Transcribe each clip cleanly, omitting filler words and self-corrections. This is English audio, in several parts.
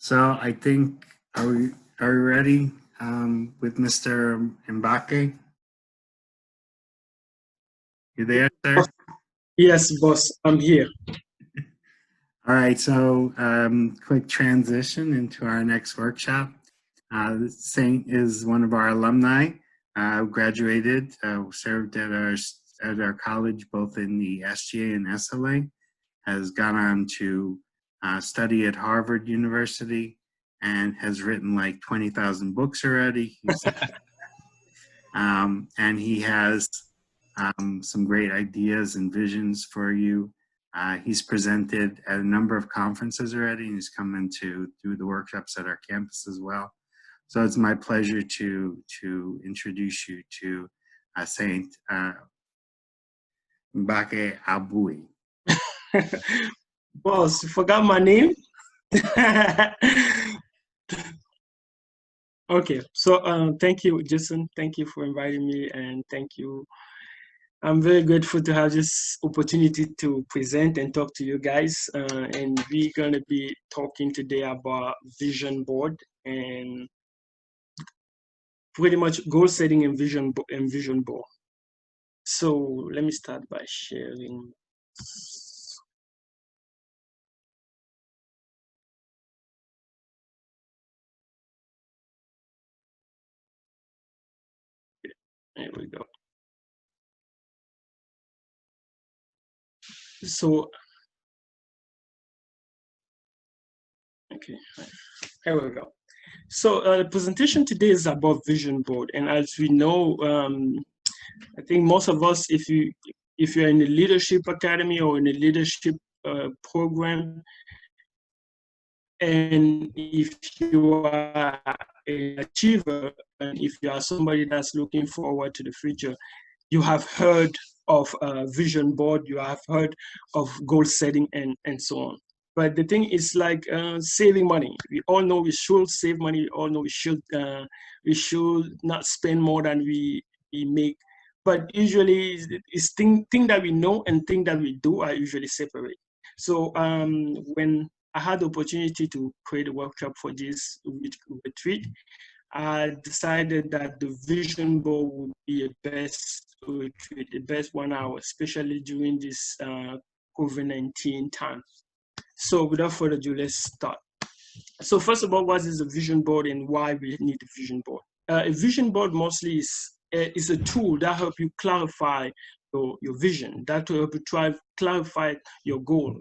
So I think are we ready with Mr. Mbake? You there, sir? Yes, boss, I'm here. All right. So quick transition into our next workshop. Saint is one of our alumni. Graduated, served at our college both in the SGA and SLA. Has gone on to study at Harvard University and has written like 20,000 books already. And he has some great ideas and visions for you. He's presented at a number of conferences already, and he's come in to do the workshops at our campus as well. So it's my pleasure to introduce you to Saint Mbake Abui. Boss, you forgot my name? Okay, so thank you, Jason. Thank you for inviting me, and thank you. I'm very grateful to have this opportunity to present and talk to you guys. And we're going to be talking today about vision board and pretty much goal setting and vision board. So let me start by sharing. There we go. So, okay, here we go. So the presentation today is about vision board, and as we know, I think most of us, if you're in the leadership academy or in the leadership program, and if you are an achiever, and if you are somebody that's looking forward to the future, you have heard of vision board, you have heard of goal setting, and so on. But the thing is like saving money. We all know we should save money. We all know we should not spend more than we make. But usually, it's thing that we know and thing that we do are usually separate. So when I had the opportunity to create a workshop for this retreat, I decided that the vision board would be a best retreat, the best 1 hour, especially during this COVID-19 time. So without further ado, let's start. So first of all, what is a vision board and why we need a vision board? A vision board mostly is a tool that helps you clarify your vision, that will help you clarify your goal,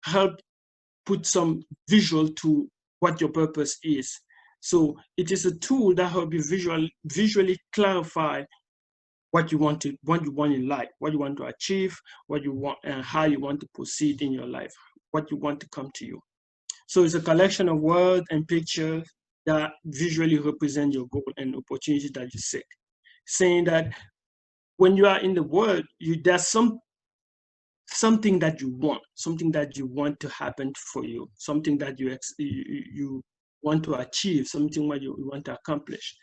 help put some visual to what your purpose is. So it is a tool that helps you visually clarify what you want in life, what you want to achieve, what you want, and how you want to proceed in your life, what you want to come to you. So it's a collection of words and pictures that visually represent your goal and opportunity that you seek. Saying that when you are in the world, there's something that you want to happen for you, something that you want to achieve, something what you want to accomplish.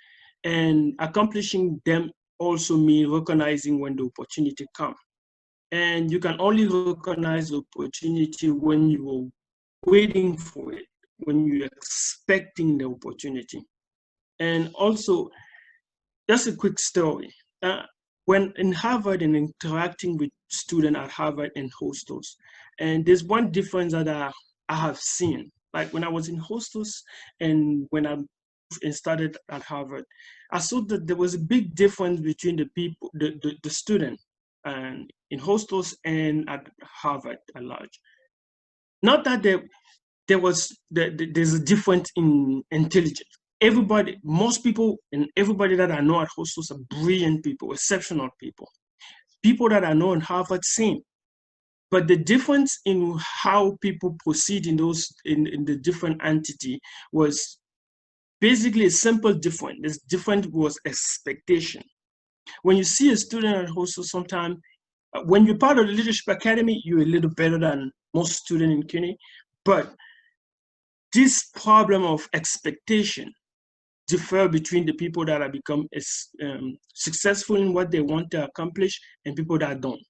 And accomplishing them also means recognizing when the opportunity comes. And you can only recognize the opportunity when you are waiting for it, when you're expecting the opportunity. And also, just a quick story. When in Harvard and interacting with students at Harvard and Hostos, and there's one difference that I have seen. Like when I was in Hostos and when I started at Harvard, I saw that there was a big difference between the people, the student, and in Hostos and at Harvard at large. Not that there's a difference in intelligence. Most people and everybody that I know at Hostos are brilliant people, exceptional people. People that I know in Harvard, same. But the difference in how people proceed in the different entity was basically a simple difference. This difference was expectation. When you see a student at Hostos, sometimes when you're part of the leadership academy, you're a little better than most students in CUNY. But this problem of expectation differ between the people that have become successful in what they want to accomplish and people that don't.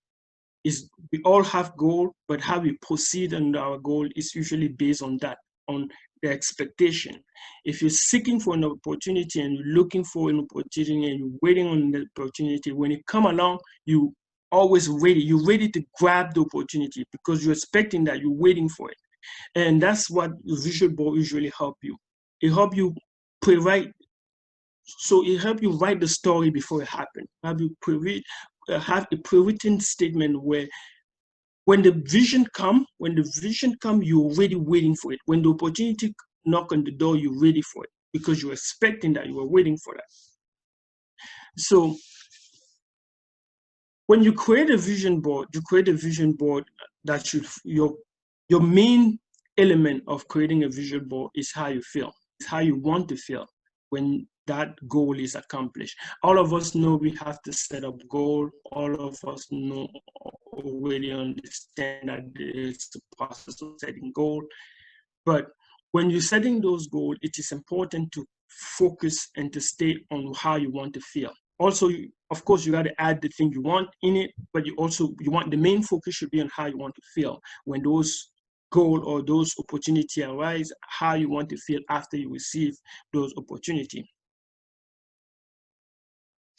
We all have goal, but how we proceed on our goal is usually based on that. on the expectation. If you're seeking for an opportunity and you're looking for an opportunity and you're waiting on the opportunity, when it come along, you always ready. You're ready to grab the opportunity because you're expecting that, you're waiting for it. And that's what the visual board usually help you. It help you pre-write. So it help you write the story before it happens. Have you have a pre-written statement where when the vision come, you're already waiting for it. When the opportunity knock on the door, you're ready for it because you're expecting that, you are waiting for that. So when you create a vision board, that should, your main element of creating a vision board is how you feel. It's how you want to feel when that goal is accomplished. All of us know we have to set up goal. All of us know, already understand that it's the process of setting goal. But when you're setting those goals, it is important to focus and to stay on how you want to feel. Also, of course, you got to add the thing you want in it, but you want the main focus should be on how you want to feel when those goal or those opportunity arise, how you want to feel after you receive those opportunity.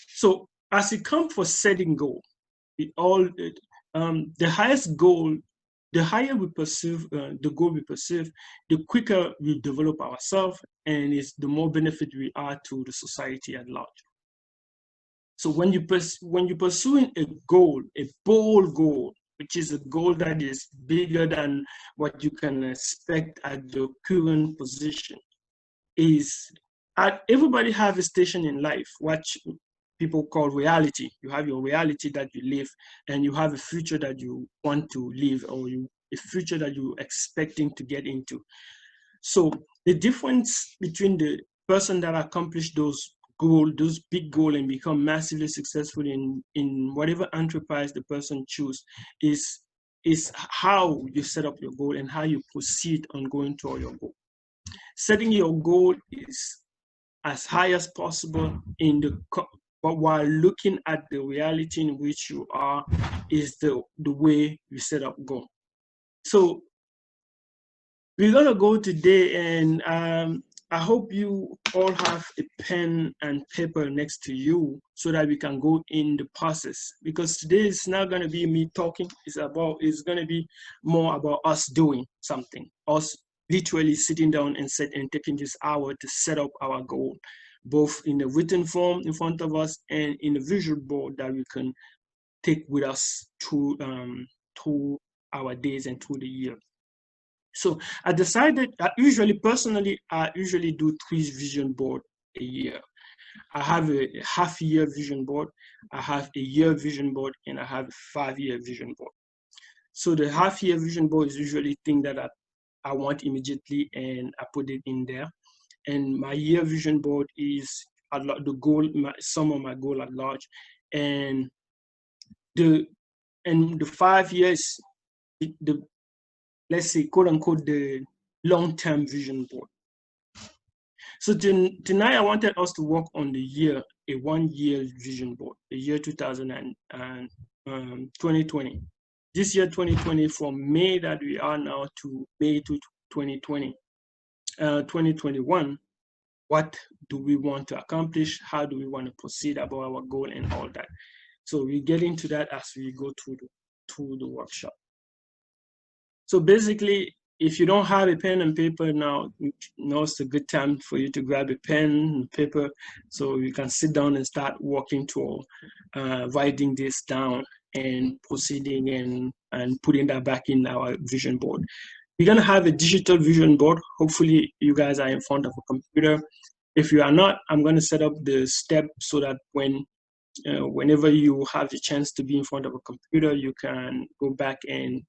So as it comes for setting goal, the highest goal, the higher we perceive the goal we perceive, the quicker we develop ourselves, and it's the more benefit we are to the society at large. So when you're pursuing a goal, a bold goal, which is a goal that is bigger than what you can expect at your current position, everybody have a station in life, what people call reality. You have your reality that you live, and you have a future that you want to live, or a future that you're expecting to get into. So the difference between the person that accomplished those big goals and become massively successful in whatever enterprise the person choose is how you set up your goal and how you proceed on going toward your goal. Setting your goal is as high as possible but while looking at the reality in which you are is the way you set up goal. So we're gonna go today, and I hope you all have a pen and paper next to you so that we can go in the process, because today is not gonna be me talking, it's gonna be more about us doing something, us literally sitting down and taking this hour to set up our goal, both in a written form in front of us and in a visual board that we can take with us through our days and through the year. So I decided that personally, I usually do 3 vision board a year. I have a half-year vision board, I have a year vision board, and I have a 5-year vision board. So the half-year vision board is usually thing that I want immediately, and I put it in there. And my year vision board is the goal, some of my goal at large, and the 5 years, let's say, quote unquote, the long-term vision board. So tonight I wanted us to work on a 1-year vision board, the year 2020. This year 2020, from May that we are now to May to 2021, what do we want to accomplish? How do we want to proceed about our goal and all that? So we get into that as we go through the workshop. So basically, if you don't have a pen and paper now, it's a good time for you to grab a pen and paper so you can sit down and start working toward writing this down and proceeding and putting that back in our vision board. We're gonna have a digital vision board. Hopefully you guys are in front of a computer. If you are not, I'm gonna set up the step so that whenever you have the chance to be in front of a computer, you can go back and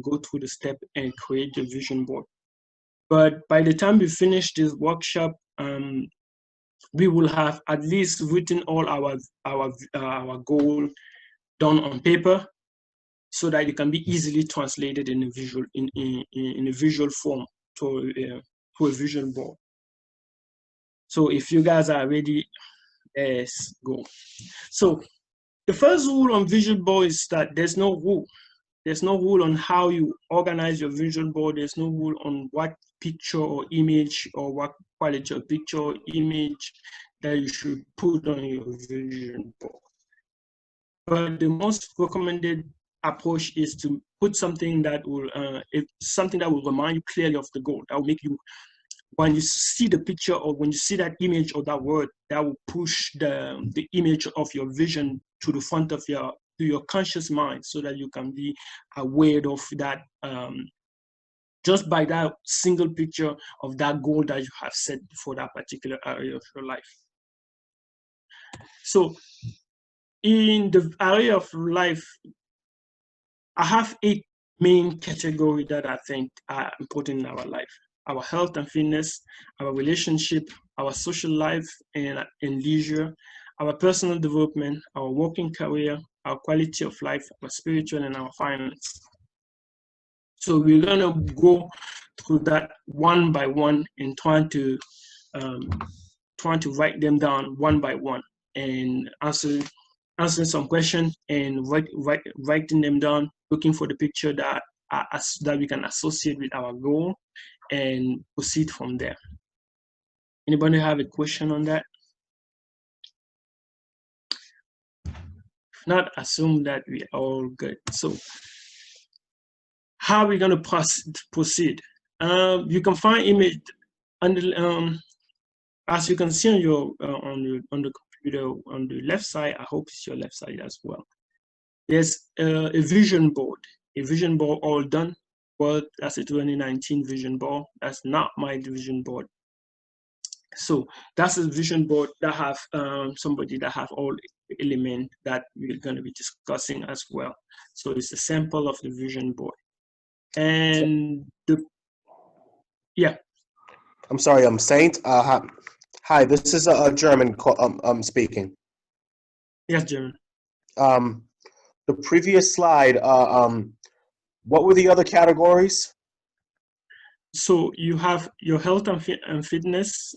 go through the step and create your vision board. But by the time we finish this workshop, we will have at least written all our goal done on paper, so that it can be easily translated in a visual form to a vision board. So if you guys are ready, let's go. So the first rule on vision board is that there's no rule. There's no rule on how you organize your vision board. There's no rule on what picture or image or what quality of picture or image that you should put on your vision board. But the most recommended approach is to put something that will remind you clearly of the goal. That will make you, when you see the picture or when you see that image or that word, that will push the image of your vision to the front of your conscious mind, so that you can be aware of that just by that single picture of that goal that you have set for that particular area of your life. So in the area of life, I have 8 main categories that I think are important in our life: our health and fitness, our relationship, our social life and leisure, our personal development, our working career, our quality of life, our spiritual, and our finance. So we're gonna go through that one by one and trying to write them down one by one and answering some questions and writing them down, looking for the picture that we can associate with our goal and proceed from there. Anybody have a question on that? If not, assume that we are all good. So how are we going to proceed? You can find image under, as you can see on your on the computer on the left side. I hope it's your left side as well. There's a vision board all done. Well, that's a 2019 vision board. That's not my vision board. So that's a vision board that have somebody that have all elements that we're going to be discussing as well. So it's a sample of the vision board. And yeah. I'm sorry, I'm Saint. Hi, this is a German speaking. Yes, German. The previous slide, what were the other categories? So you have your health and fitness,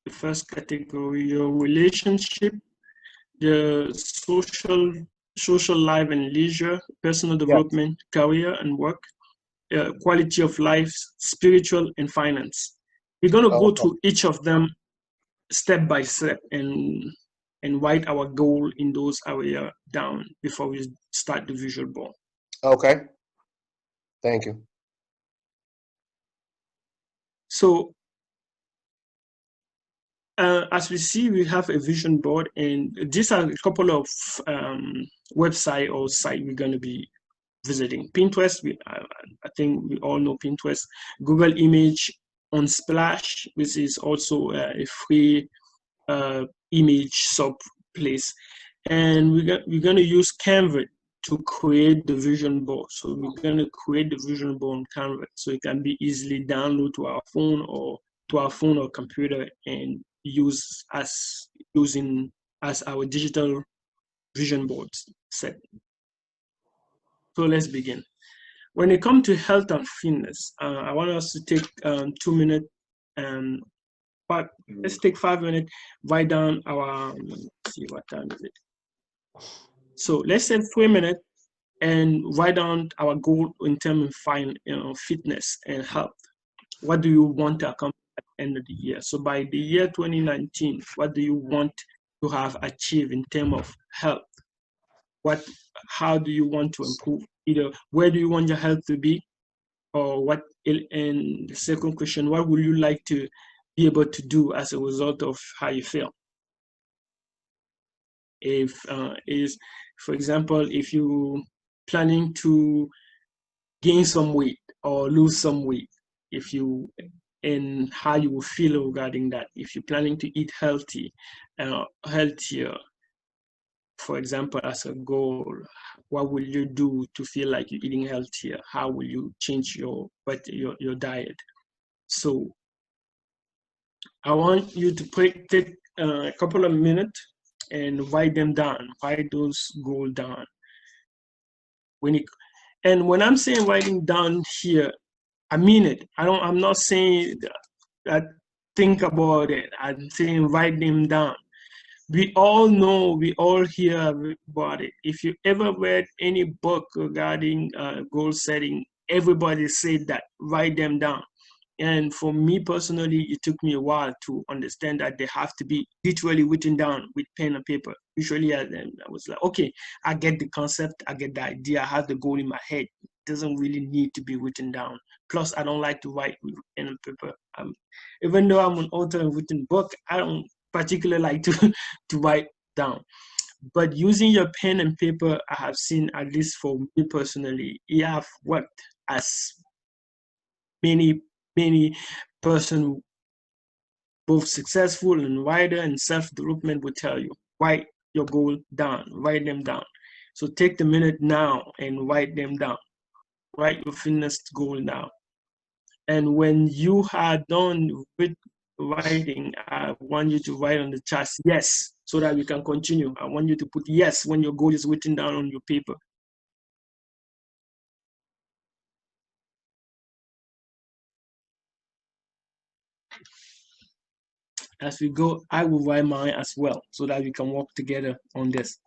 the first category, your relationship, the social life and leisure, personal development, career and work, quality of life, spiritual, and finance. We're going to go through each of them step by step and write our goal in those areas down before we start the visual board. Okay. Thank you. So as we see, we have a vision board, and these are a couple of website or site we're going to be visiting. Pinterest, I think we all know Pinterest. Google Image, Unsplash, which is also a free image sub place, and we're going to use Canva to create the vision board. So we're going to create the vision board on Canva, so it can be easily downloaded to our phone or computer and use using as our digital vision boards set. So let's begin. When it comes to health and fitness, I want us to take 2 minutes, but let's take 5 minutes, write down our, let's see what time is it. So let's say 3 minutes and write down our goal in terms of fitness and health. What do you want to accomplish at the end of the year? So by the year 2019, what do you want to have achieved in terms of health? How do you want to improve? Either where do you want your health to be, or what? And the second question, what would you like to be able to do as a result of how you feel? For example, if you planning to gain some weight or lose some weight, and how you will feel regarding that. If you're planning to eat healthier, for example, as a goal, what will you do to feel like you're eating healthier? How will you change your diet? So I want you to take a couple of minutes and write them down. Write those goals down. When I'm saying writing down here, I mean it. I'm not saying that think about it. I'm saying write them down. we all know, we all hear about it. If you ever read any book regarding goal setting, everybody said that write them down. And for me personally, it took me a while to understand that they have to be literally written down with pen and paper. Usually, I was like, okay, I get the concept, I get the idea, I have the goal in my head. It doesn't really need to be written down. Plus, I don't like to write with pen and paper. Even though I'm an author and written book, I don't particularly like to, to write down. But using your pen and paper, I have seen, at least for me personally, it have worked as many person, both successful and writer and self-development, will tell you, write your goal down, write them down. So take the minute now and write them down. Write your fitness goal down. And when you are done with writing, I want you to write on the chat yes, so that we can continue. I want you to put yes when your goal is written down on your paper. As we go, I will write mine as well, so that we can work together on this.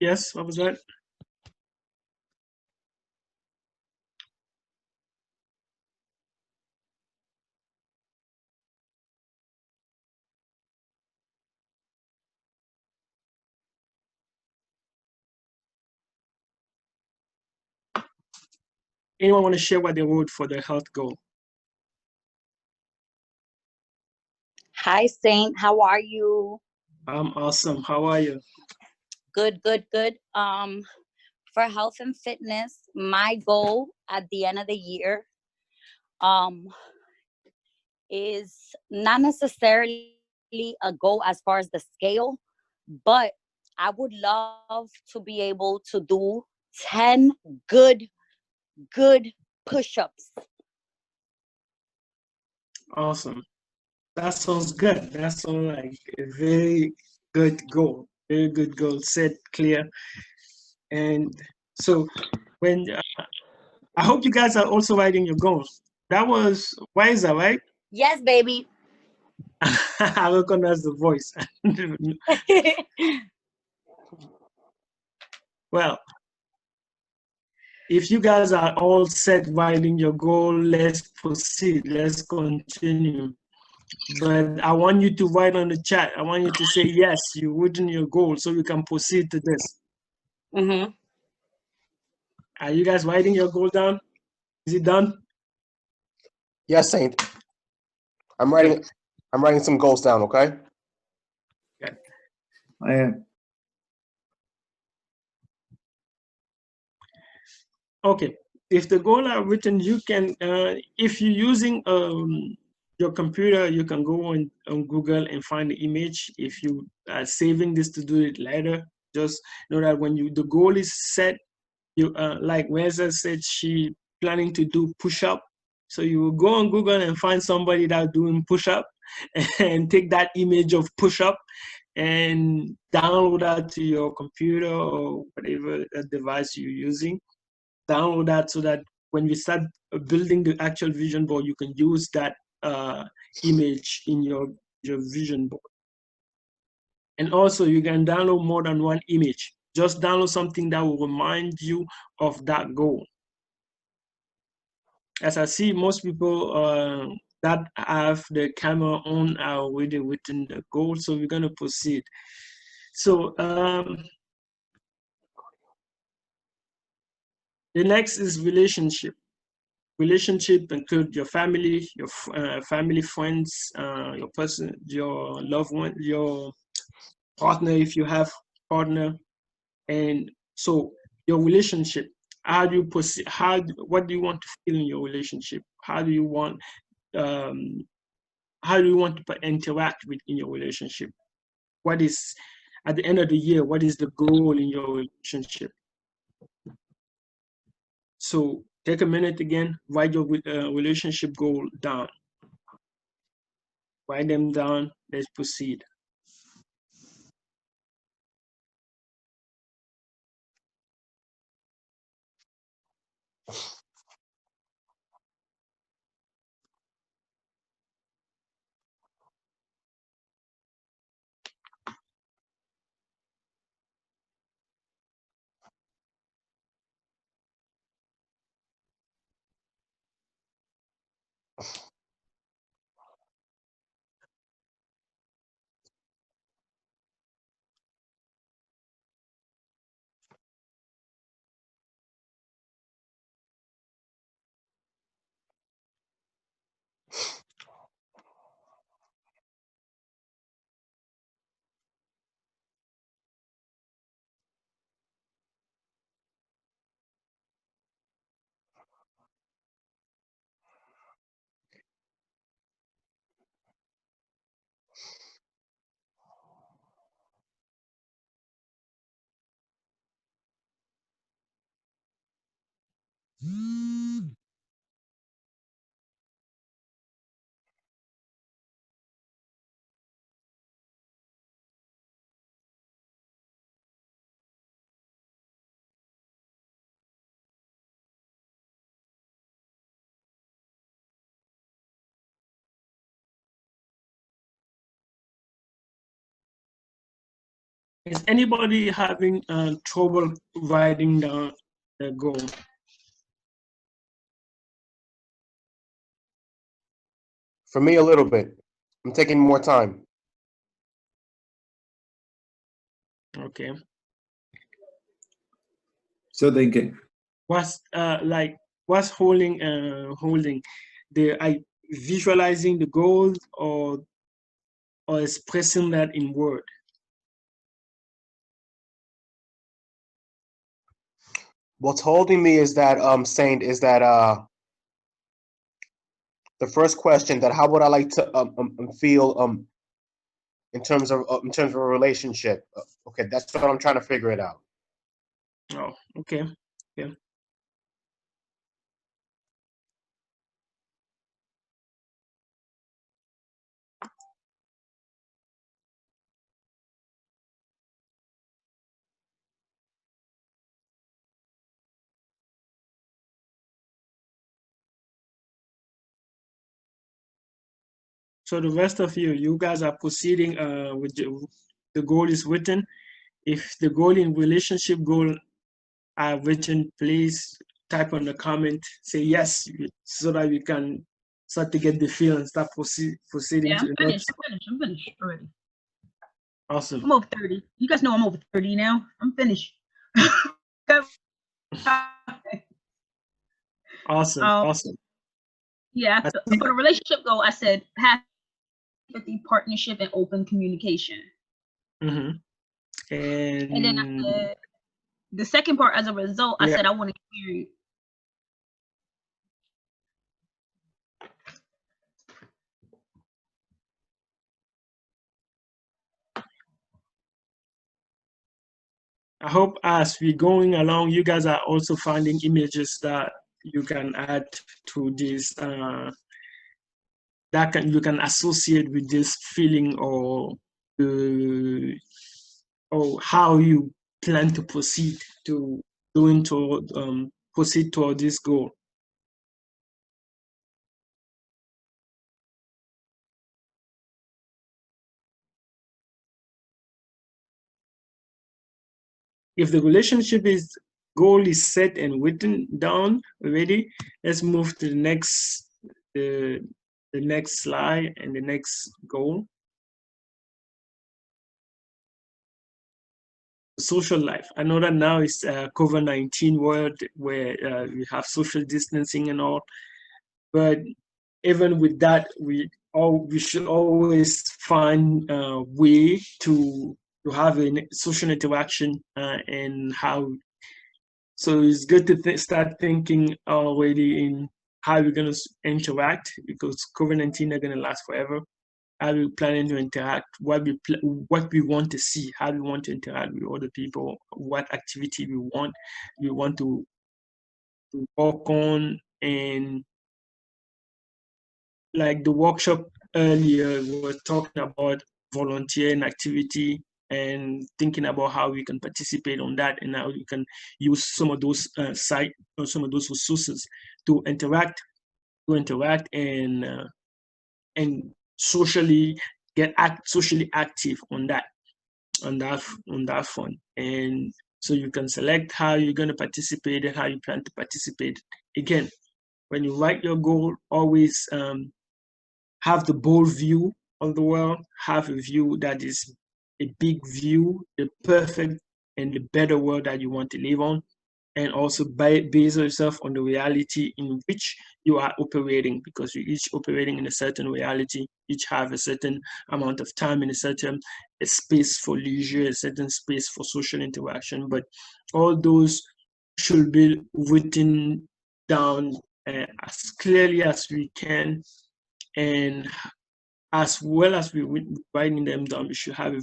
Yes, what was that? Anyone want to share what they wrote for their health goal? Hi, Saint. How are you? I'm awesome. How are you? Good, good, good. For health and fitness, my goal at the end of the year, is not necessarily a goal as far as the scale, but I would love to be able to do 10 good push-ups. Awesome. That sounds good. That sounds like a very good goal. Very good goal. Set clear. And so when I hope you guys are also writing your goals. That was Wiser, right? Yes, baby. I recognize the voice. Well, if you guys are all set writing your goal, let's proceed. Let's continue. But I want you to write on the chat. I want you to say yes, you written your goal, so we can proceed to this. Mm-hmm. Are you guys writing your goal down? Is it done? Yes, Saint. I'm writing some goals down, okay? Okay. I am. Okay. If the goal are written, you can, if you're using your computer, you can go on Google and find the image. If you are saving this to do it later, just know that when the goal is set, you like Weza said, she planning to do push-up. So you will go on Google and find somebody that's doing push-up and take that image of push-up and download that to your computer or whatever device you're using. Download that so that when we start building the actual vision board, you can use that image in your vision board. And also you can download more than one image. Just download something that will remind you of that goal. As I see, most people that have the camera on are already within the goal, so we're going to proceed. So the next is relationship. Relationship include your family, your family, friends, your person, your loved one, your partner if you have partner, and so your relationship. How do you perceive? What do you want to feel in your relationship? How do you want um, to interact with in your relationship? What is, at the end of the year, what is the goal in your relationship? So take a minute again, write your relationship goal down. Write them down. Let's proceed. Is anybody having trouble writing down the goal? For me, a little bit. I'm taking more time. Okay. So thinking. What's holding the visualizing the goals or expressing that in word? What's holding me is that Saint is that the first question, that how would I like to feel in terms of a relationship. Okay, that's what I'm trying to figure it out. Oh, okay. Yeah. So the rest of you guys are proceeding with the goal is written. If the goal in relationship goal are written, please type on the comment, say yes, so that we can start to get the feel and start proceeding to the next. I'm finished already. Awesome. I'm over 30. You guys know I'm over 30 now. I'm finished. Awesome. Awesome. Yeah, for the relationship goal, I said have empathy, partnership, and open communication. Mm-hmm. And then I said, the second part, as a result, I said I want to get married. I hope as we're going along, you guys are also finding images that you can add to this, you can associate with this feeling, or how you plan to proceed to proceed toward this goal. If the relationship goal is set and written down already, let's move to the next slide and the next goal. Social life. I know that now it's COVID-19 world where we have social distancing and all, but even with that, we should always find a way to have a social interaction and how So it's good to start thinking already in how we're going to interact, because COVID-19 not going to last forever. How we planning to interact, what we want to see, how we want to interact with other people, what activity we want to work on. And like the workshop earlier, we were talking about volunteering activity and thinking about how we can participate on that, and how we can use some of those site or some of those resources to interact and socially socially active on that front. And so you can select how you're going to participate and how you plan to participate. Again, when you write your goal, always have the bold view of the world, have a view that is a big view, the perfect and the better world that you want to live on, and also base yourself on the reality in which you are operating, because you're each operating in a certain reality, each have a certain amount of time in a certain space for leisure, a certain space for social interaction. But all those should be written down as clearly as we can, and as well as we writing them down, we should have a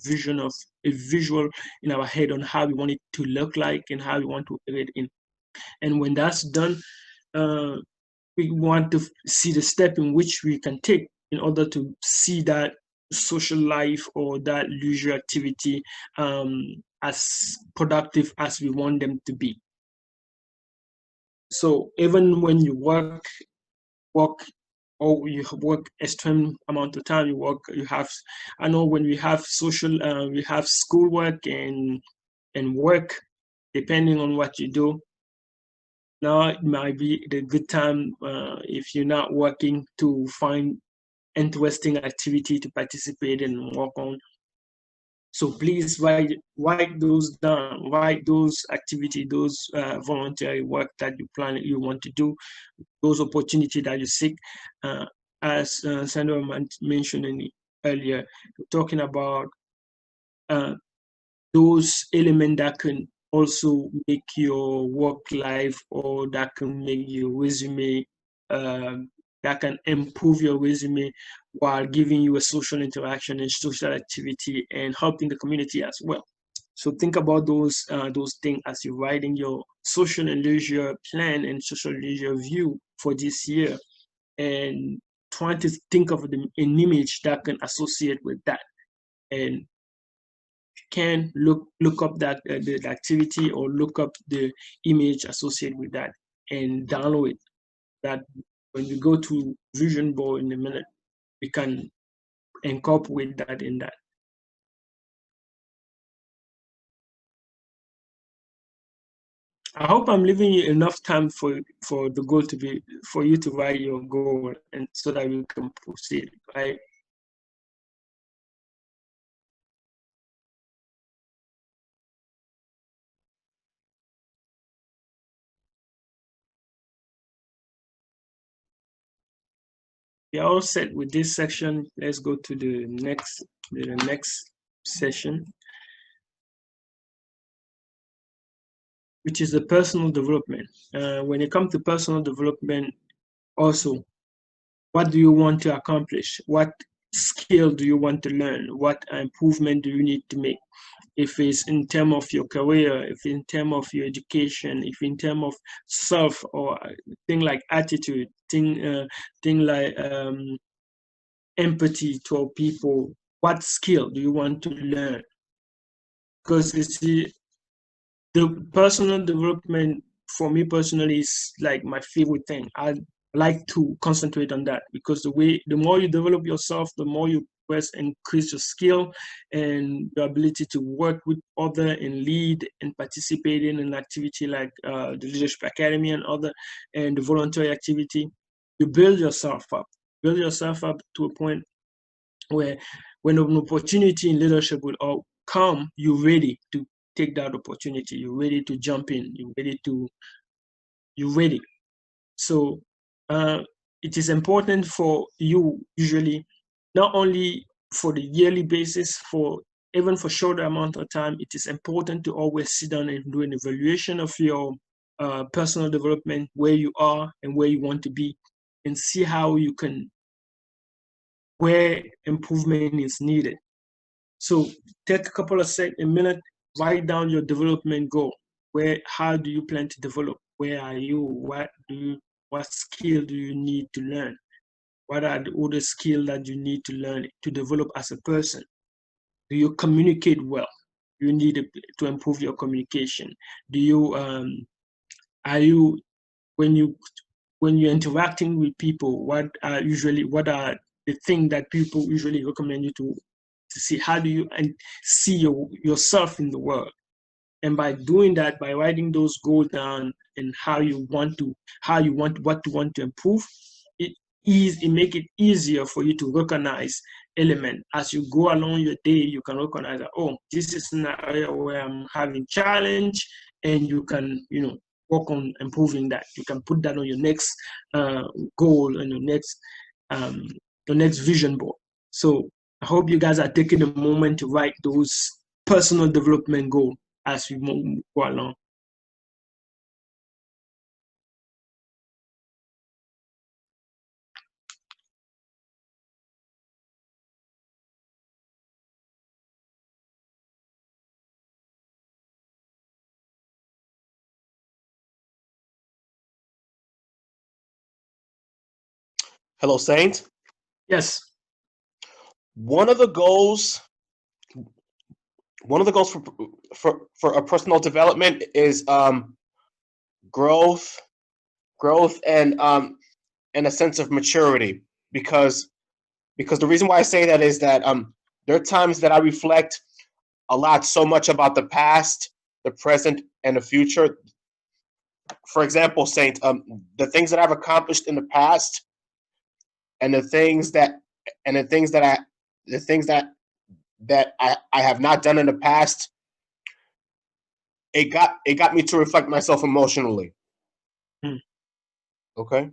visual in our head on how we want it to look like and how we want to operate in. And when that's done, we want to see the step in which we can take in order to see that social life or that leisure activity as productive as we want them to be. So even when you work, or you work extreme amount of time, I know when we have we have schoolwork and work, depending on what you do. Now it might be the good time, if you're not working, to find interesting activity to participate in and work on. So please write those down, write those activity, those voluntary work that you want to do, those opportunities that you seek. As Sandra mentioned earlier, talking about those elements that can also make your work life, or that can make your resume, that can improve your resume while giving you a social interaction and social activity and helping the community as well. So think about those things as you're writing your social and leisure plan and social leisure view for this year, and trying to think of an image that can associate with that. And can look up that the activity, or look up the image associated with that, and download it. That when we go to vision board in a minute, we can incorporate that in that. I hope I'm leaving you enough time for the goal to be, for you to write your goal, and so that we can proceed, right? We are all set with this section. Let's go to the next session, which is the personal development. When it comes to personal development, also, what do you want to accomplish? What skill do you want to learn? What improvement do you need to make? If it's in terms of your career, if in terms of your education, if in terms of self, or thing like attitude, thing like empathy toward people, what skill do you want to learn? Because you see, the personal development for me personally is like my favorite thing. I like to concentrate on that, because the more you develop yourself, the more you increase your skill and your ability to work with others and lead and participate in an activity like the Leadership Academy and the voluntary activity. You build yourself up to a point where, when an opportunity in leadership will come, you're ready to take that opportunity. You're ready to jump in. You're ready. So it is important for you, usually, not only for the yearly basis, even for shorter amount of time, it is important to always sit down and do an evaluation of your personal development, where you are and where you want to be, and see how you can, where improvement is needed. So take a couple of a minute, write down your development goal. How do you plan to develop? Where are you? What skill do you need to learn? What are the other skills that you need to learn to develop as a person? Do you communicate well? You need to improve your communication. Do you are you when you're interacting with people? What are the things that people usually recommend you to see? How do you see yourself in the world? And by doing that, by writing those goals down and what you want to improve, it make it easier for you to recognize element as you go along your day. You can recognize that, oh, this is an area where I'm having challenge, and you can work on improving that. You can put that on your next goal and your next vision board. So I hope you guys are taking a moment to write those personal development goals as we go along. Hello, Saint. Yes. One of the goals for a personal development is growth and a sense of maturity, because the reason why I say that is that there are times that I reflect a lot, so much about the past, the present, and the future. For example, Saint, the things that I've accomplished in the past, and the things that I have not done in the past, it got me to reflect myself emotionally. Okay.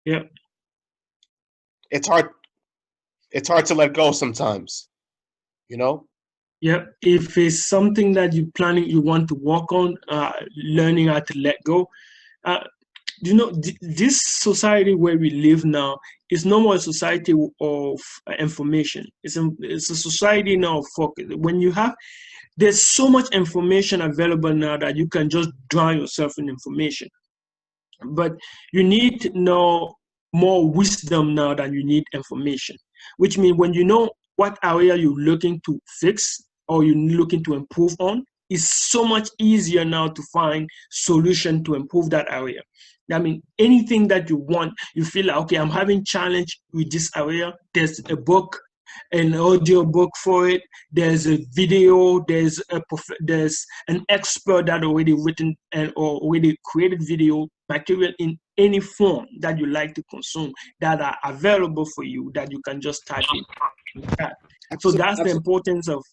Yeah. It's hard to let go sometimes, you know. Yeah, if it's something that you want to work on, learning how to let go. This society where we live now is no more a society of information. It's a society now of focus. There's so much information available now that you can just drown yourself in information. But you need to know more wisdom now than you need information, which means when you know what area you're looking to fix or you're looking to improve on, it's so much easier now to find solution to improve that area. I mean, anything that you want, you feel like, okay, I'm having challenge with this area. There's a book, an audio book for it. There's a video. There's an expert that already written or already created video material in any form that you like to consume that are available for you that you can just type in. So that's the importance of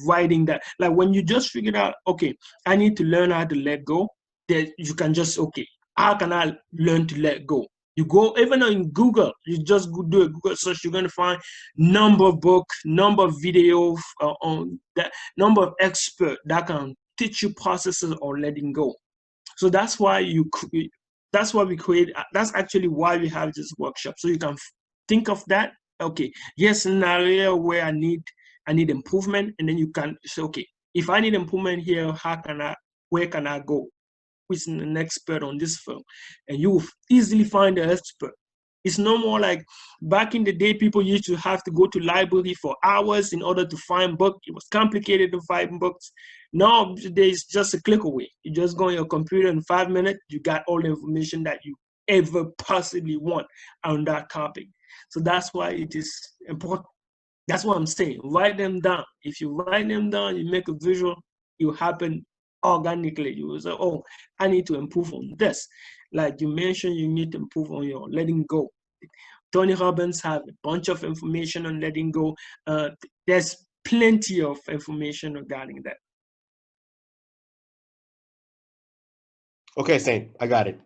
writing that. Like when you just figured out, okay, I need to learn how to let go, that you can just, okay, how can I learn to let go? You go, even in Google, you just do a Google search, you're going to find number of books, number of videos, on that, number of experts that can teach you processes of letting go. So that's why we create, that's actually why we have this workshop. So you can think of that, okay, yes, in an area where I need improvement, and then you can say, okay, if I need improvement here, where can I go? Who's an expert on this field? And you will easily find an expert. It's no more like back in the day, people used to have to go to library for hours in order to find books. It was complicated to find books. Now, there's just a click away. You just go on your computer in 5 minutes, you got all the information that you ever possibly want on that topic. So that's why it is important. That's what I'm saying. Write them down. If you write them down, you make a visual, it will happen organically. You will say, oh, I need to improve on this. Like you mentioned, you need to improve on your letting go. Tony Robbins have a bunch of information on letting go. There's plenty of information regarding that. Okay, Saint, I got it.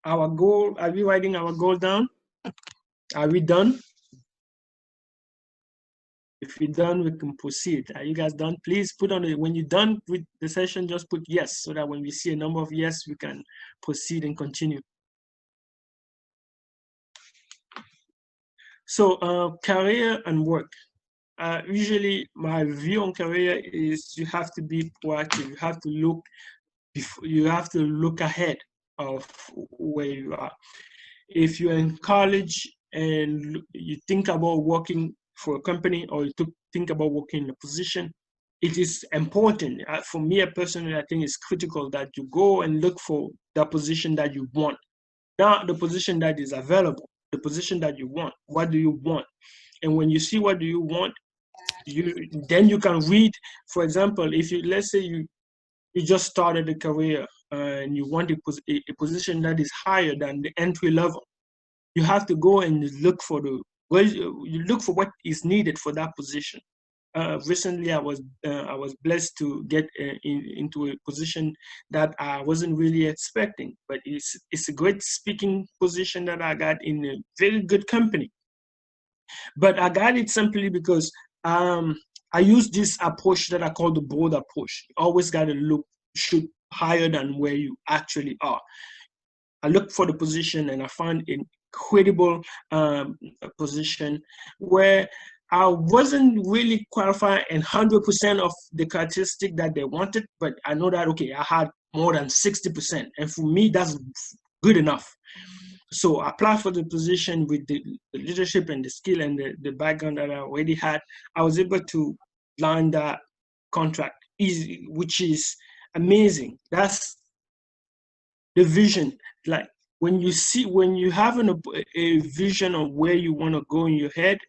Our goal, are we writing our goal down? Are we done? If you're done, we can proceed. Are you guys done? Please put on it. When you're done with the session, just put yes, so that when we see a number of yes, we can proceed and continue. So career and work. Usually my view on career is you have to be proactive. You have to look before, you have to look ahead of where you are. If you're in college and you think about working for a company, or you think about working in a position, it is important. For me personally, I think it's critical that you go and look for the position that you want, not the position that is available, the position that you want. What do you want? And when you see what do you want, then you can read. For example, if you, let's say you just started a career and you want a position that is higher than the entry level, you have to go and look for you look for what is needed for that position. Recently, I was blessed to get into a position that I wasn't really expecting, but it's a great speaking position that I got in a very good company. But I got it simply because I use this approach that I call the broad approach. You always got to shoot higher than where you actually are. I look for the position and I find an incredible position where I wasn't really qualified and 100% of the characteristic that they wanted, but I know that, okay, I had more than 60%. And for me, that's good enough. So I applied for the position with the leadership and the skill and the background that I already had. I was able to land that contract easy, which is amazing. That's the vision. Like when you have a vision of where you want to go in your head,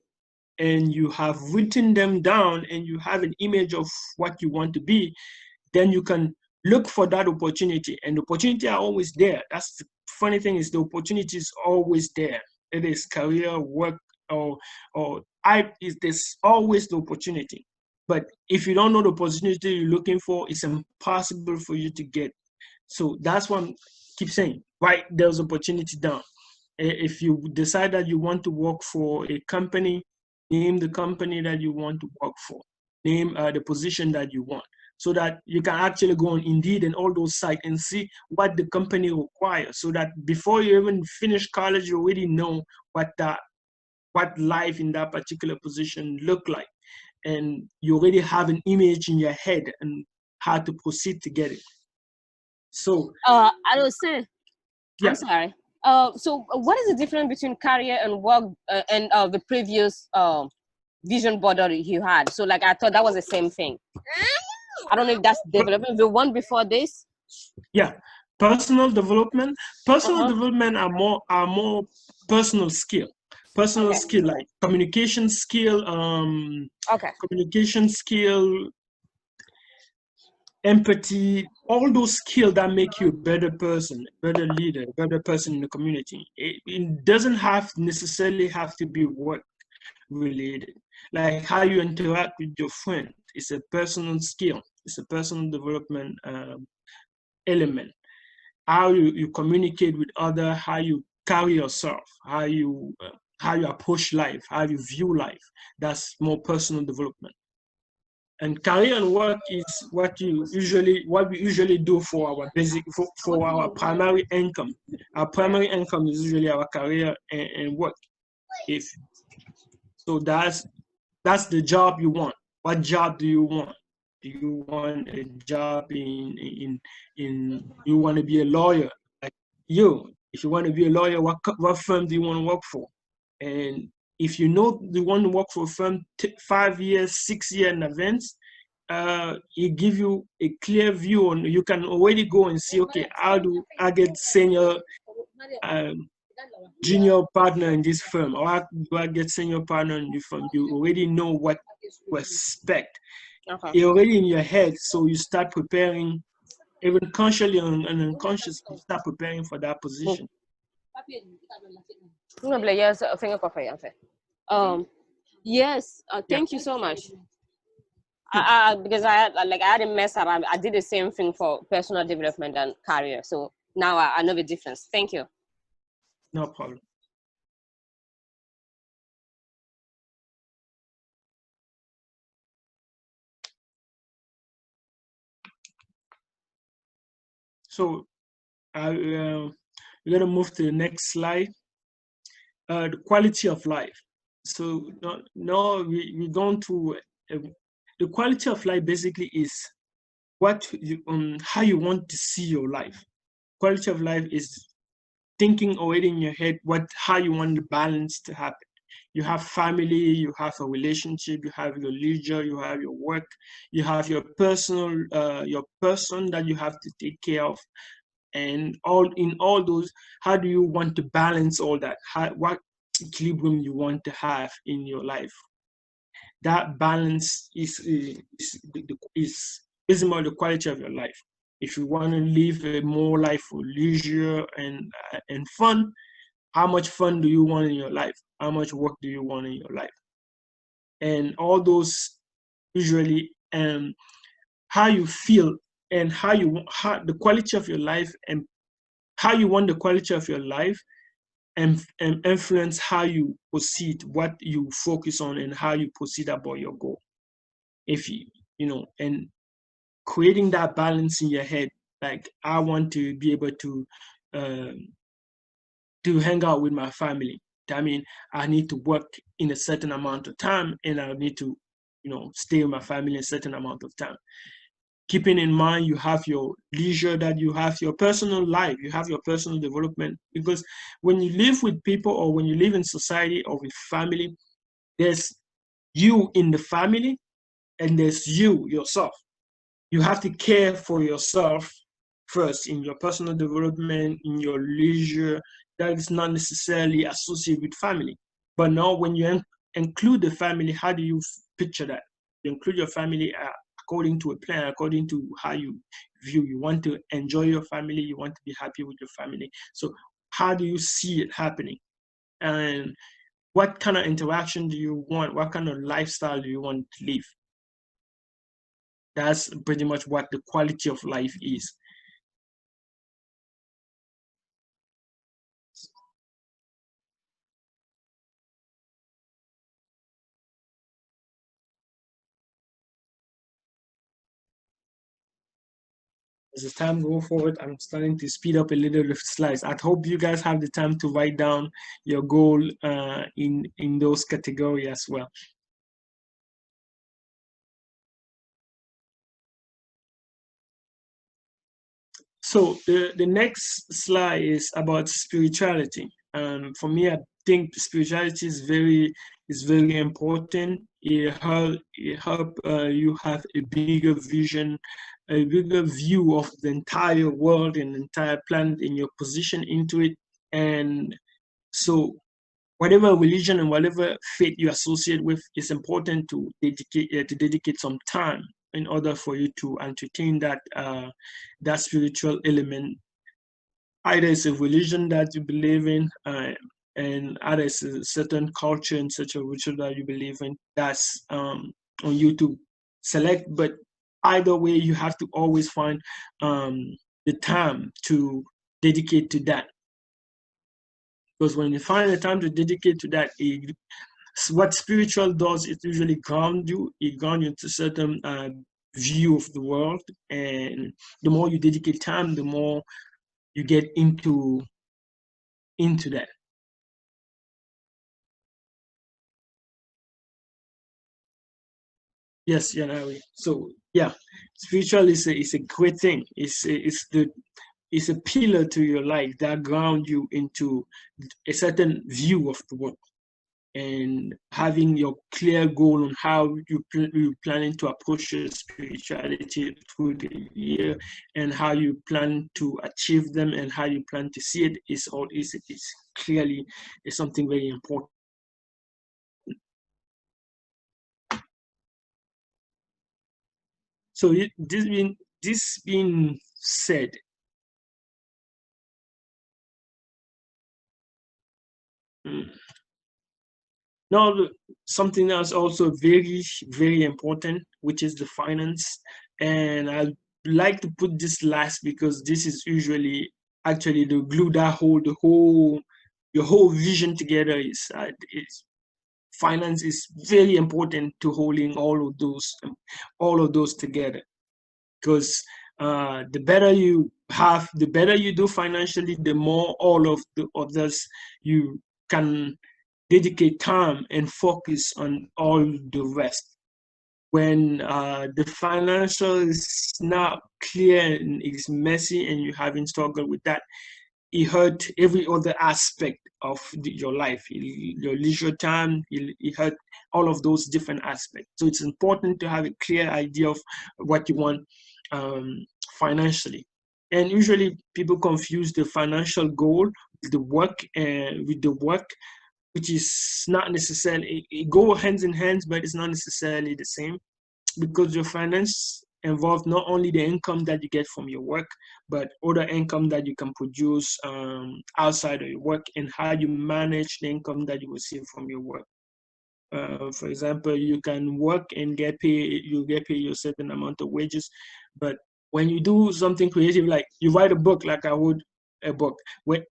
and you have written them down and you have an image of what you want to be, then you can look for that opportunity, and the opportunity are always there. That's the funny thing, is the opportunity is always there. It is career, work, there's always the opportunity. But if you don't know the opportunity you're looking for, it's impossible for you to get. So that's what I keep saying, right? There's opportunity down. If you decide that you want to work for a company, name the company that you want to work for, name the position that you want, so that you can actually go on Indeed and all those sites and see what the company requires, so that before you even finish college, you already know what life in that particular position look like, and you already have an image in your head and how to proceed to get it. So I don't say. yeah. I'm sorry. So what is the difference between career and work and the previous vision board that you had? So like I thought that was the same thing. I don't know if that's development. The one before this. Yeah, personal development. Personal development are more personal skill. Personal skill like communication skill. Communication skill, empathy, all those skills that make you a better person, better leader, better person in the community. It doesn't necessarily have to be work related. Like how you interact with your friend, it's a personal skill. It's a personal development element. How you communicate with others, how you carry yourself, how you approach life, how you view life. That's more personal development. And career and work is what we usually do for our basic for our primary income. Our primary income is usually our career and work. So that's the job you want. What job do you want? Do you want a job in you want to be a lawyer? Like if you want to be a lawyer, what firm do you want to work for? And if you know you want to work for a firm 5 years, 6 years in advance, it give you a clear view on. You can already go and see, okay, how do I get senior, junior partner in this firm, or how do I get senior partner in this firm? You already know what to expect. It's already in your head, so you start preparing, even consciously and unconsciously, you start preparing for that position. Yes, thank you so much. Because I had a mess up. I did the same thing for personal development and career. So now I know the difference. Thank you. No problem. So we're gonna move to the next slide. The quality of life. So no, we're going to the quality of life basically is what you how you want to see your life. Quality of life is thinking already in your head how you want the balance to happen. You have family, you have a relationship, you have your leisure, you have your work, you have your personal your person that you have to take care of, and all those, how do you want to balance all that? What equilibrium you want to have in your life? That balance is about the quality of your life. If you want to live a more life for leisure and fun, how much fun do you want in your life? How much work do you want in your life? And all those usually how you feel and how the quality of your life and how you want the quality of your life and influence how you proceed, what you focus on, and how you proceed about your goal. If and creating that balance in your head, like I want to be able to hang out with my family. That means I need to work in a certain amount of time, and I need to, stay with my family a certain amount of time. Keeping in mind you have your leisure, that you have your personal life, you have your personal development. Because when you live with people, or when you live in society or with family, there's you in the family, and there's you yourself. You have to care for yourself first in your personal development, in your leisure. That is not necessarily associated with family. But now when you include the family, how do you picture that? You include your family according to a plan, according to how you view. You want to enjoy your family, you want to be happy with your family. So how do you see it happening? And what kind of interaction do you want? What kind of lifestyle do you want to live? That's pretty much what the quality of life is. As the time go forward, I'm starting to speed up a little with slides. I hope you guys have the time to write down your goal in those categories as well. So the next slide is about spirituality. For me, I think spirituality is very important. It help you have a bigger vision, a bigger view of the entire world and entire planet, and your position into it. And so whatever religion and whatever faith you associate with, it's important to dedicate some time in order for you to entertain that spiritual element. Either it's a religion that you believe in, and either it's a certain culture and such a ritual that you believe in. That's on you to select. But either way, you have to always find the time to dedicate to that. Because when you find the time to dedicate to that, what spiritual does, it usually ground you. It grounds you into certain view of the world. And the more you dedicate time, the more you get into that. Yes, so yeah, spiritual is a great thing. It's a pillar to your life that ground you into a certain view of the world, and having your clear goal on how you're planning to approach your spirituality through the year, and how you plan to achieve them, and how you plan to see it is clearly is something very important. So this being said, now something else also very, very important, which is the finance. And I like to put this last because this is usually actually the glue that hold your whole vision together. Is finance is very important to holding all of those together. Because the better you have, the better you do financially, the more all of the others you can dedicate time and focus on all the rest. When the financial is not clear and it's messy and you're having struggle with that, it hurt every other aspect of your life, your leisure time, it hurt all of those different aspects. So it's important to have a clear idea of what you want financially. And usually people confuse the financial goal with the work, which is not necessarily, it go hands in hands, but it's not necessarily the same, because your finance involve not only the income that you get from your work, but other income that you can produce outside of your work, and how you manage the income that you receive from your work. For example, you can work and get paid, you get paid a certain amount of wages, but when you do something creative, like you write a book, like I would a book,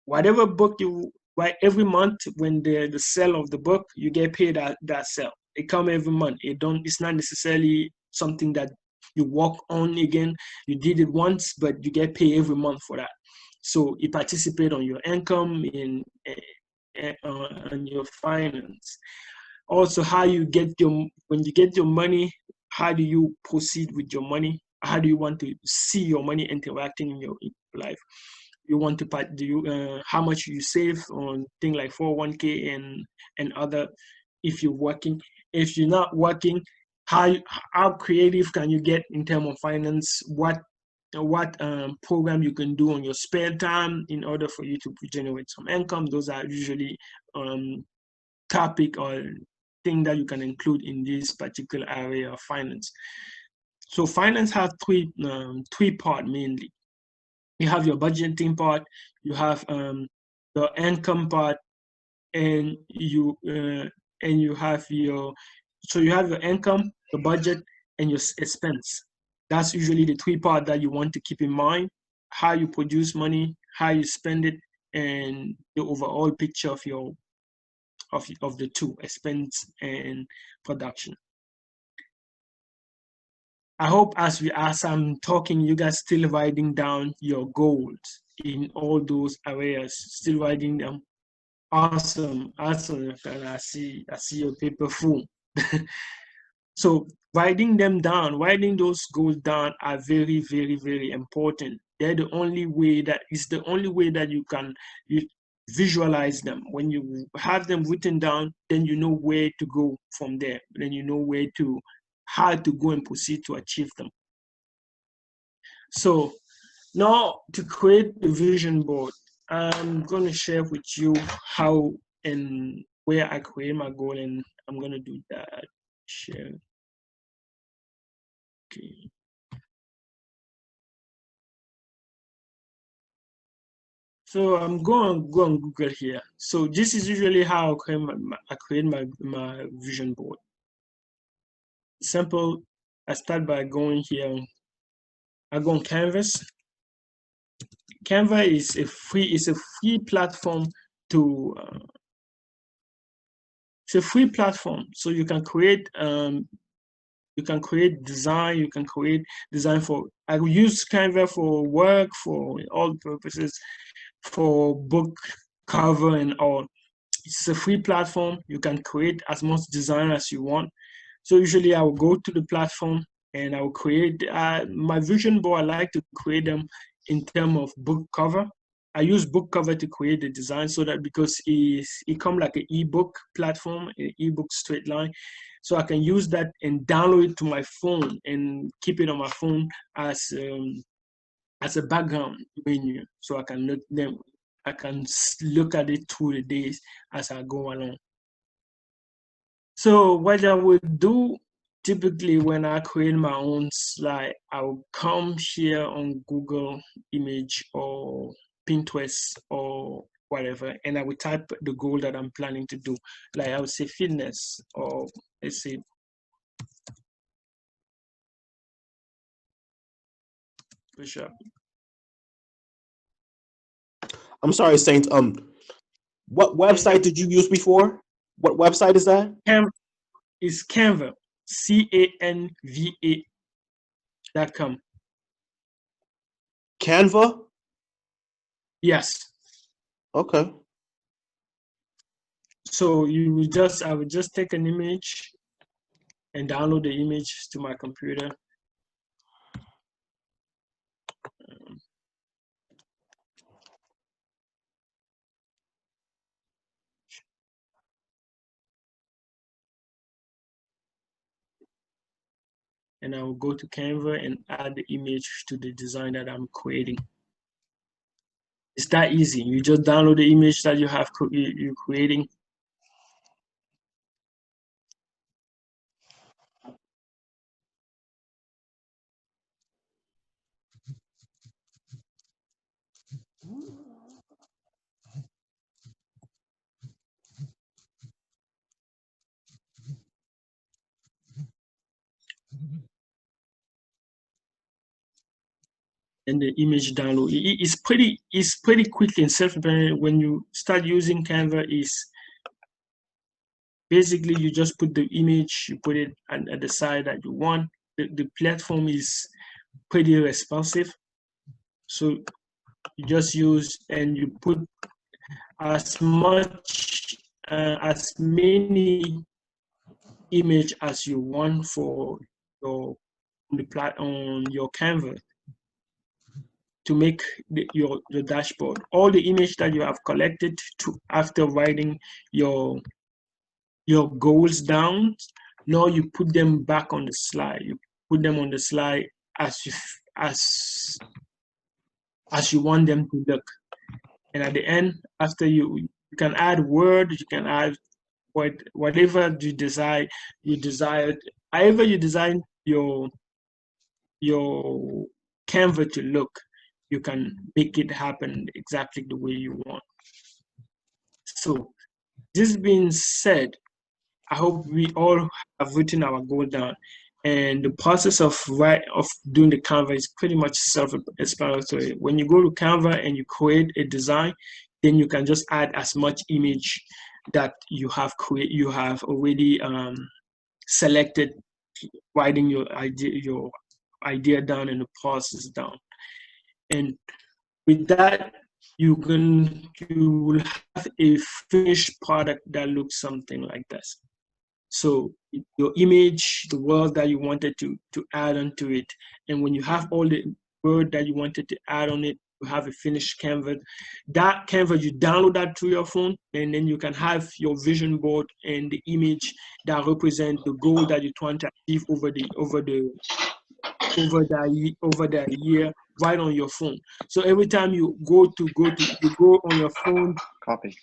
whatever book you write every month, when the sale of the book, you get paid that sale. It come every month. It's not necessarily something that you work on again. You did it once, but you get paid every month for that. So you participate on your income on your finance. Also, how you get when you get your money, how do you proceed with your money? How do you want to see your money interacting in your life? You want to how much you save on things like 401k and other, if you're working. If you're not working, how creative can you get in terms of finance? What program you can do on your spare time in order for you to generate some income? Those are usually topic or thing that you can include in this particular area of finance. So finance has three part mainly. You have your budgeting part, you have the income part, and you have your, so you have your income, the budget, and your expense. That's usually the three part that you want to keep in mind: how you produce money, how you spend it, and the overall picture of your of the two, expense and production. I hope as I'm talking, you guys still writing down your goals in all those areas, still writing them. Awesome. And I see your paper full. So writing them down, writing those goals down are very, very, very important. They're the only way that you can visualize them. When you have them written down, then you know where to go from there. Then you know how to go and proceed to achieve them. So now, to create the vision board, I'm going to share with you how and where I create my goal, and I'm going to do that. Share. Okay. So I'm going to go on Google here. So this is usually how I create my vision board. Simple. I start by going here. I go on Canvas. Canva is a free platform to. It's a free platform, so you can create design. You can create design for. I will use Canva for work, for all purposes, for book cover and all. It's a free platform. You can create as much design as you want. So usually I will go to the platform and I will create my vision board. I like to create them in terms of book cover. I use book cover to create the design, so that because it comes like an ebook platform, an ebook straight line. So I can use that and download it to my phone and keep it on my phone as a background menu. So I can look at it through the days as I go along. So what I would do typically when I create my own slide, I will come here on Google Image or Pinterest or whatever, and I will type the goal that I'm planning to do. Like I would say fitness, or let's say push up. I'm sorry, Saint. What website did you use before? What website is that? Is Canva, CANVA.com. Canva? Yes. Okay. So I would just take an image and download the image to my computer. And I will go to Canva and add the image to the design that I'm creating. It's that easy. You just download the image that you're creating. And the image download. It's pretty quick and self-explanatory. When you start using Canva, is basically you just put the image, you put it at the side that you want. The platform is pretty responsive. So you just use and you put as many image as you want for your on your Canva to make your dashboard. All the image that you have collected after writing your goals down, now you put them back on the slide. You put them on the slide as you want them to look. And at the end, after you can add words, you can add whatever you desire. However you design your Canva to look, you can make it happen exactly the way you want. So this being said, I hope we all have written our goal down. And the process of doing the Canva is pretty much self-explanatory. When you go to Canva and you create a design, then you can just add as much image that you have already selected, writing your idea down and the process down. And with that, you will have a finished product that looks something like this. So your image, the word that you wanted to add onto it, and when you have all the word that you wanted to add on it, you have a finished Canva. That Canva, you download that to your phone, and then you can have your vision board and the image that represent the goal that you want to achieve over the year right on your phone. So every time you go on your phone, Copy.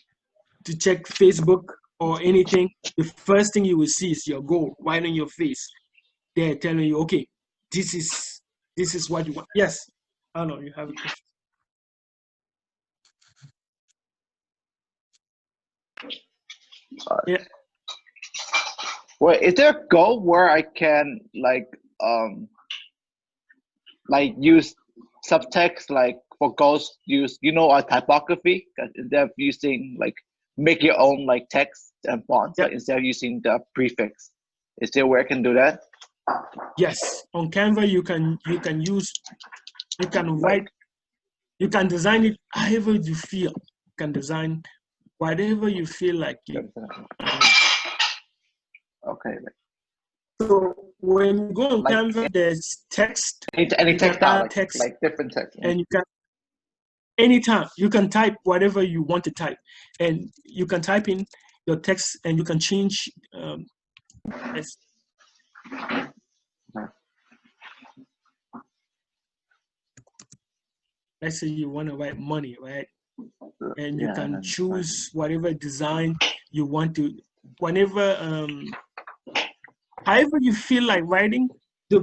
to check Facebook or anything, the first thing you will see is your goal right on your face. They're telling you, okay, this is what you want. Yes, I don't know, you have a question. Yeah. Well, is there a goal where I can use subtext, like for goals use a typography instead of using make your own text and fonts, Yep. instead of using the prefix? Is there where I can do that? Yes, on Canva you can write, you can design it however you feel. You can design whatever you feel like. Okay. So when you go on Canva, there's text. Any You text can out, add text, different text. and you can anytime you can type whatever you want to type, and you can type in your text, and you can change. Let's say you want to write money, right? And you can choose whatever design you want to, whenever, however you feel like writing. The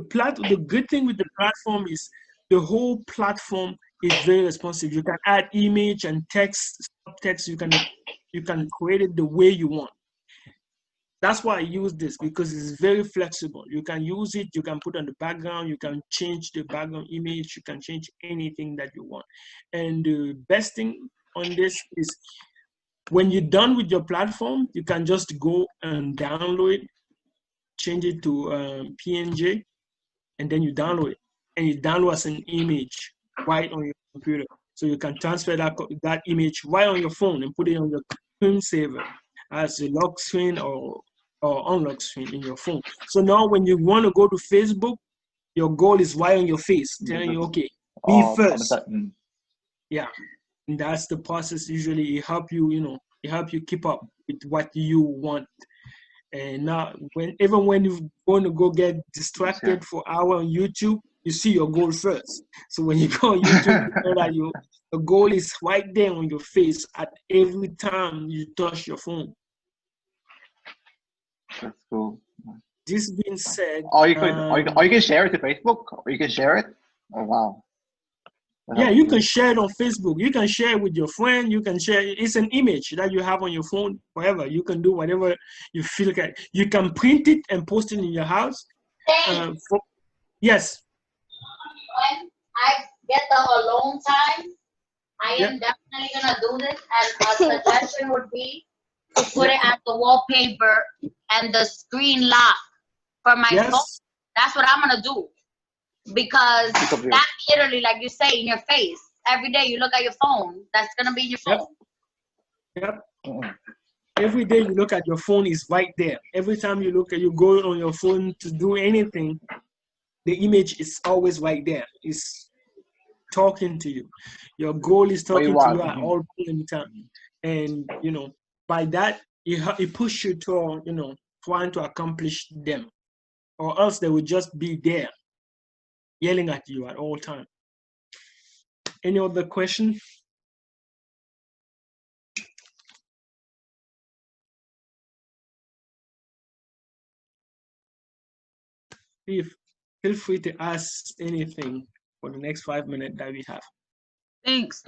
good thing with the platform is the whole platform is very responsive. You can add image and text, subtext. You can create it the way you want. That's why I use this, because it's very flexible. You can use it, you can put on the background, you can change the background image, you can change anything that you want. And the best thing on this is when you're done with your platform, you can just go and download it, change it to PNG, and then you download it. And you download as an image right on your computer. So you can transfer that image right on your phone and put it on your screensaver as a lock screen or unlock screen in your phone. So now when you want to go to Facebook, your goal is right on your face, telling you, okay, me first. Yeah. And that's the process. Usually it help you, it help you keep up with what you want. And now even when you want to go get distracted for an hour on YouTube, you see your goal first. So when you go on YouTube, you know that the goal is right there on your face at every time you touch your phone. That's cool. This being said, Or you can share it to Facebook, or you can share it. Oh wow. Yeah, you can share it on Facebook. You can share it with your friend. You can share it. It's an image that you have on your phone, whatever. You can do whatever you feel like. You can print it and post it in your house. Yes. When I get the alone time, I am definitely gonna do this. And a suggestion would be to put it as the wallpaper and the screen lock for my phone. That's what I'm gonna do. Because that literally, like you say, in your face. Every day you look at your phone, that's gonna be in your phone. Yep. Every day you look at your phone is right there. Every time you go on your phone to do anything, the image is always right there. It's talking to you. Your goal is talking to you at all point in time. And by that, it pushes you to trying to accomplish them. Or else they will just be there, yelling at you at all time. Any other question? Feel free to ask anything for the next 5 minutes that we have. Thanks.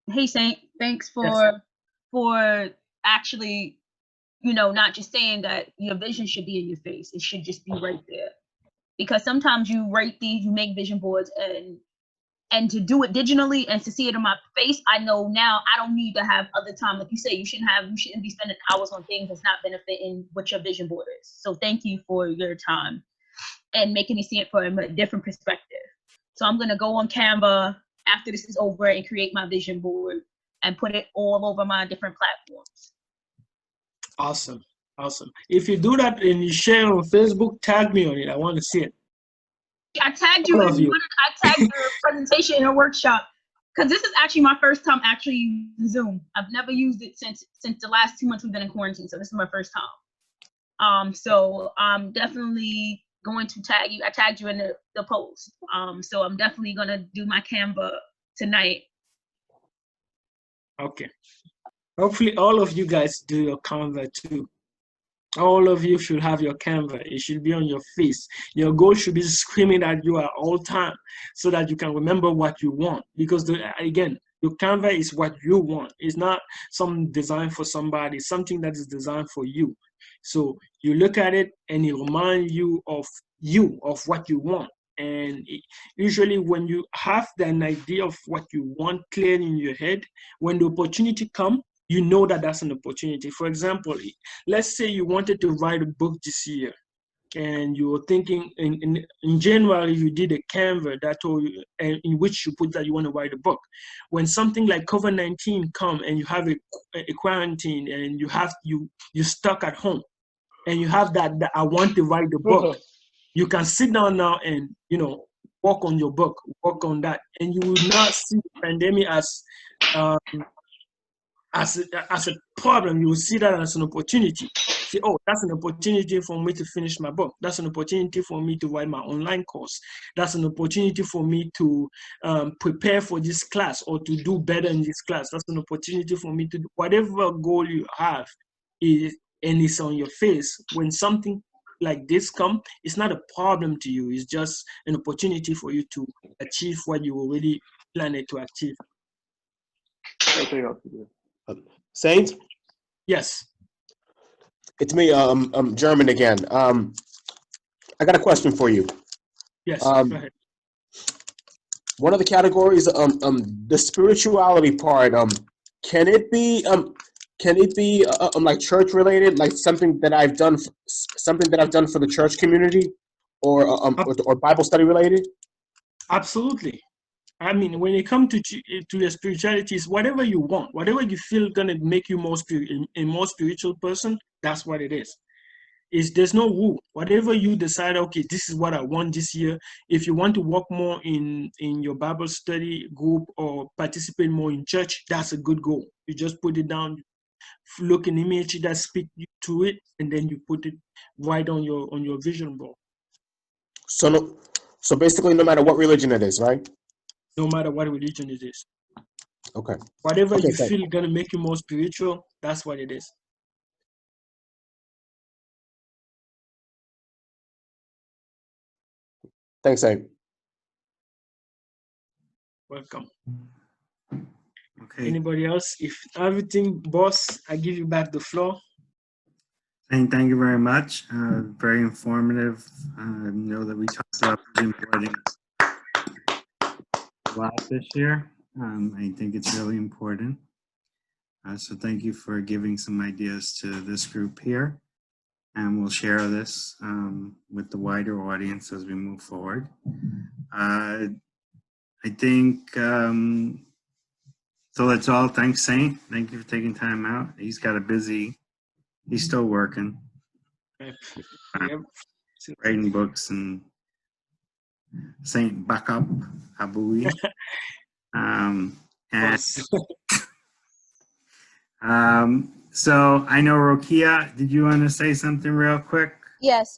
Hey, Saint, thanks for actually, not just saying that your vision should be in your face. It should just be right there. Because sometimes you make vision boards and to do it digitally and to see it in my face, I know now I don't need to have other time. Like you say, you shouldn't be spending hours on things that's not benefiting what your vision board is. So thank you for your time and making me see it from a different perspective. So I'm gonna go on Canva after this is over and create my vision board and put it all over my different platforms. Awesome. If you do that and you share on Facebook, tag me on it. I want to see it. I tagged you. I tagged your presentation in a workshop because this is actually my first time actually using Zoom. I've never used it since the last 2 months we've been in quarantine. So this is my first time. So I'm definitely going to tag you. I tagged you in the post. So I'm definitely gonna do my Canva tonight. Okay. Hopefully all of you guys do your Canva too. All of you should have your Canva. It should be on your face. Your goal should be screaming at you at all time so that you can remember what you want. Because again, your Canva is what you want. It's not some design for somebody, something that is designed for you. So you look at it and it reminds you of what you want. And usually when you have an idea of what you want clear in your head, when the opportunity comes, you know that that's an opportunity. For example, let's say you wanted to write a book this year and you were thinking in January, you did a Canva that told you, in which you put that you want to write a book. When something like COVID-19 come and you have a quarantine and you're stuck at home and you have that I want to write the book, you can sit down now and, work on your book, work on that. And you will not see the pandemic as a problem. You will see that as an opportunity. Say, oh, that's an opportunity for me to finish my book. That's an opportunity for me to write my online course. That's an opportunity for me to prepare for this class or to do better in this class. That's an opportunity for me to do whatever goal you have and it's on your face. When something like this comes, it's not a problem to you. It's just an opportunity for you to achieve what you already planned to achieve. Saint? Yes. It's me, German again. I got a question for you. Yes, go ahead. One of the categories, the spirituality part, can it be like church related, like something that I've done for the church community, or Bible study related? Absolutely. I mean, when it comes to your spirituality, it's whatever you want, whatever you feel gonna make you a more spiritual person. That's what it is. There's no rule. Whatever you decide, okay, this is what I want this year. If you want to work more in your Bible study group or participate more in church, that's a good goal. You just put it down, look an image that speak to it, and then you put it right on your vision board. So basically, no matter what religion it is, right? No matter what religion it is, Okay. whatever Okay, you thank- feel gonna make you more spiritual, that's what it is. Thanks, Hank. Welcome. Okay. Anybody else? If everything, boss, I give you back the floor. Thank you very much. Very informative. I know that we talked about vision boarding a lot this year. I think it's really important. So thank you for giving some ideas to this group here. And we'll share this with the wider audience as we move forward. I think, so that's all. Thanks, Saint. Thank you for taking time out. He's still working, Yep. writing books, and Saint Backup Abui. And Boss. so I know Rokia, did you want to say something real quick? Yes.